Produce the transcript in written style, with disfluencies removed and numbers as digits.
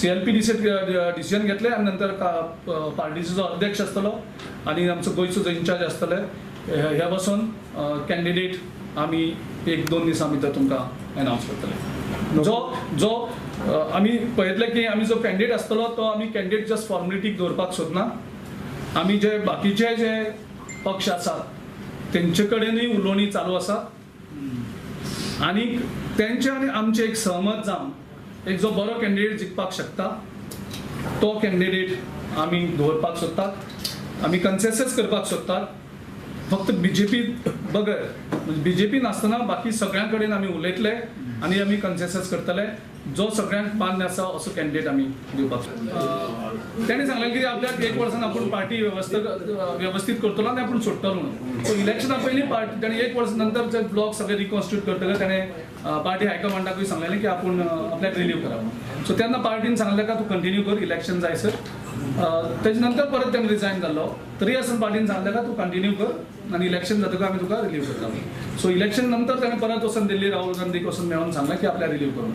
CLP decision घेतले आणि नंतर पार्टीचो जो अध्यक्ष आसतलो आणि आमचो गोयचो जो इन्चार्ज आसतले ह्या बसून कॅन्डिडेट आमी 1-2 दिसां भितर तुमकां अनाउन्स करतले. जो आमी पळयतले की आमी जो कॅन्डिडेट आसतलो तो आमी कॅन्डिडेट जस्ट फॉर्मेलिटीक दवरपाक सोदना. आमी जे बाकीचे जे पक्ष आसात तेंचे कडेनूय उलोवणी चालू आसा आनी तेंचे आनी आमचे एक सहमत जावन एक जो बरो कॅन्डिडेट जिखपाक शकता तो कॅन्डिडेट आमी दवरपाक सोदतात. आमी कन्सेन्सस करपाक सोदतात. फक्त BJP बगर BJP नासतना बाकी सगळ्यां कडेन आमी उलयतले आनी आमी कन्सेन्सस करतले जो सगळ्यांक मान्य आसा असो कॅन्डिडेट आमी दिवपाक सोदतात. तेणें सांगलें की आपल्याक 1 वर्सान आपूण पार्टी व्यवस्थीत करतलो आनी आपूण सोडटलो म्हणून. सो इलेक्शना पयलीं पार्टी तेणें 1 वर्स नंतर जे ब्लॉक सगळे रिकॉन्स्टिट्यूट करतले तेणें पार्टी हायकमांडाकूय सांगलेलें की आपूण आपल्याक रिलीव करप. सो तेन्ना पार्टीन सांगलें का तूं कंटिन्यू कर इलेक्शन जायसर. तेजे नंतर परत तेणें रिजायन जाल्लो तरी आसून पार्टीन सांगलें का तूं कंटिन्यू कर आनी इलेक्शन जातकच आमी तुका रिलीव करता. सो इलेक्शन नंतर तेणें परत वचून दिल्ली राहुल गांधीक वचून मेळून सांगलें की आपल्याक रिलीव करून.